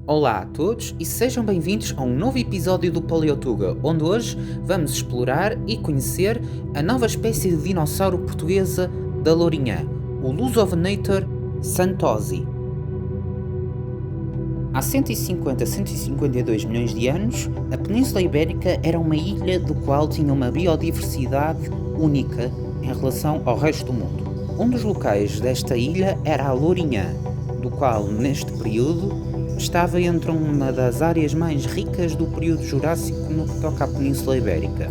Olá a todos e sejam bem-vindos a um novo episódio do Paleotuga, onde hoje vamos explorar e conhecer a nova espécie de dinossauro portuguesa da Lourinhã, o Lusovenator santosi. Há 150-152 milhões de anos, a Península Ibérica era uma ilha do qual tinha uma biodiversidade única em relação ao resto do mundo. Um dos locais desta ilha era a Lourinhã, do qual, neste período, estava entre uma das áreas mais ricas do período Jurássico no que toca à Península Ibérica.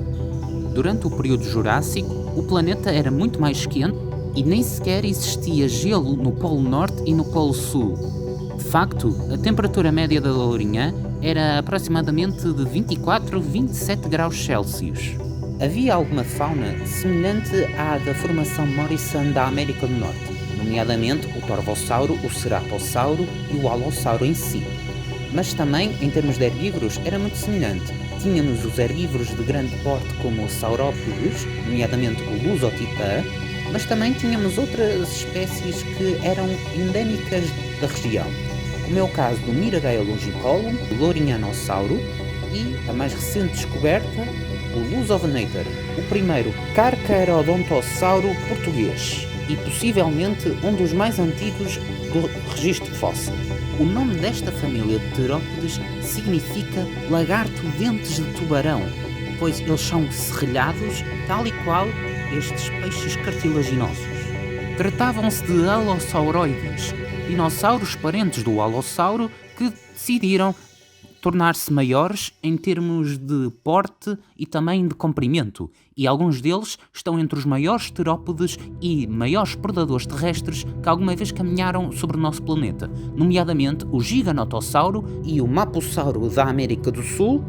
Durante o período Jurássico, o planeta era muito mais quente e nem sequer existia gelo no Polo Norte e no Polo Sul. De facto, a temperatura média da Lourinhã era aproximadamente de 24-27 graus Celsius. Havia alguma fauna semelhante à da formação Morrison da América do Norte, nomeadamente o Torvossauro, o Ceratossauro e o Alossauro em si. Mas também, em termos de herbívoros, era muito semelhante. Tínhamos os herbívoros de grande porte como o Saurópodes, nomeadamente o Lusotitã, mas também tínhamos outras espécies que eram endémicas da região, como é o caso do Myragaia longicolum, o Lourinhanossauro e, a mais recente descoberta, o Lusovenator, o primeiro Carcharodontossauro português e possivelmente um dos mais antigos do registro fóssil. O nome desta família de terópodes significa lagarto dentes de tubarão, pois eles são serrilhados, tal e qual estes peixes cartilaginosos. Tratavam-se de alossauroides, dinossauros parentes do alossauro que decidiram tornar-se maiores em termos de porte e também de comprimento, e alguns deles estão entre os maiores terópodes e maiores predadores terrestres que alguma vez caminharam sobre o nosso planeta, nomeadamente o Giganotossauro e o Mapossauro da América do Sul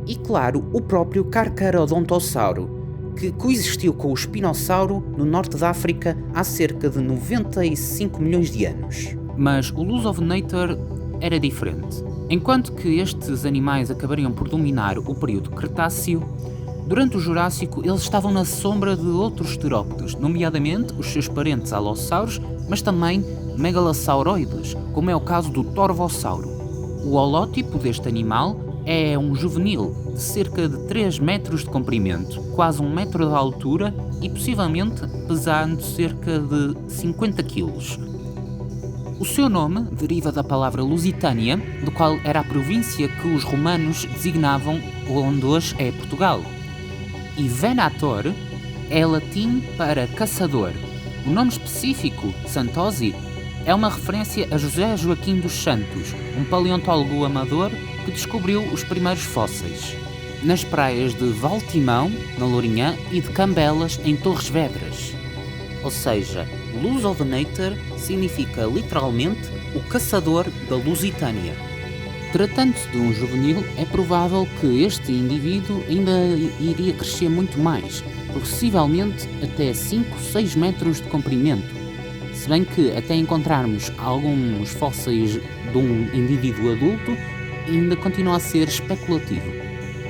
e, claro, o próprio Carcharodontossauro, que coexistiu com o Spinossauro no norte da África há cerca de 95 milhões de anos. Mas o Lusovenator era diferente. Enquanto que estes animais acabariam por dominar o período Cretáceo, durante o Jurássico eles estavam na sombra de outros terópodes, nomeadamente os seus parentes alossauros, mas também megalosauroides, como é o caso do Torvossauro. O holótipo deste animal é um juvenil de cerca de 3 metros de comprimento, quase 1 metro de altura e possivelmente pesando cerca de 50 quilos. O seu nome deriva da palavra Lusitânia, do qual era a província que os romanos designavam onde hoje é Portugal. E Venator é latim para caçador. O nome específico, santosi, é uma referência a José Joaquim dos Santos, um paleontólogo amador que descobriu os primeiros fósseis nas praias de Valtimão, na Lourinhã, e de Cambelas, em Torres Vedras. Ou seja, Lusovenator significa literalmente o caçador da Lusitânia. Tratando-se de um juvenil, é provável que este indivíduo ainda iria crescer muito mais, possivelmente até 5-6 metros de comprimento, se bem que até encontrarmos alguns fósseis de um indivíduo adulto ainda continua a ser especulativo.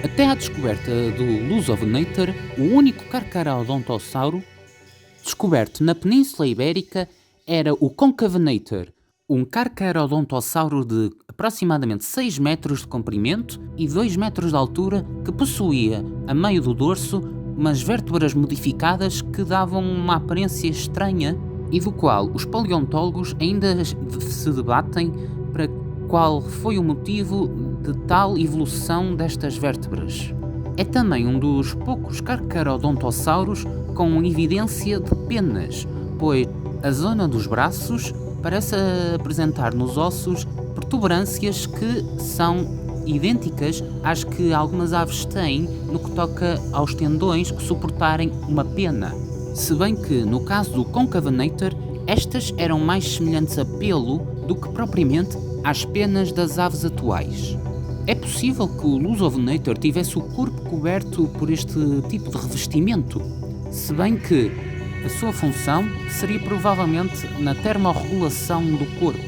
Até à descoberta do Lusovenator, o único Carcharodontossauro descoberto na Península Ibérica era o Concavenator, um Carcharodontossauro de aproximadamente 6 metros de comprimento e 2 metros de altura que possuía, a meio do dorso, umas vértebras modificadas que davam uma aparência estranha e do qual os paleontólogos ainda se debatem para qual foi o motivo de tal evolução destas vértebras. É também um dos poucos Carcharodontossauros com evidência de penas, pois a zona dos braços parece apresentar nos ossos protuberâncias que são idênticas às que algumas aves têm no que toca aos tendões suportarem uma pena. Se bem que, no caso do Concavenator, estas eram mais semelhantes a pelo do que propriamente às penas das aves atuais. É possível que o Lusovenator tivesse o corpo coberto por este tipo de revestimento, se bem que a sua função seria provavelmente na termorregulação do corpo.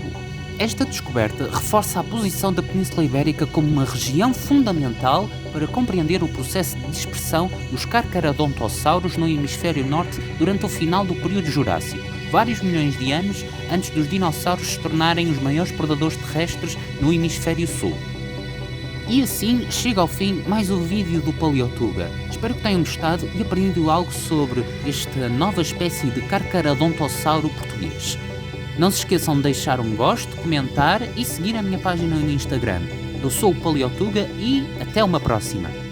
Esta descoberta reforça a posição da Península Ibérica como uma região fundamental para compreender o processo de dispersão dos carcharodontossauros no hemisfério norte durante o final do período Jurássico, vários milhões de anos antes dos dinossauros se tornarem os maiores predadores terrestres no hemisfério sul. E assim chega ao fim mais um vídeo do Paleotuga. Espero que tenham gostado e aprendido algo sobre esta nova espécie de carcharodontossauro português. Não se esqueçam de deixar um gosto, comentar e seguir a minha página no Instagram. Eu sou o Paleotuga e até uma próxima!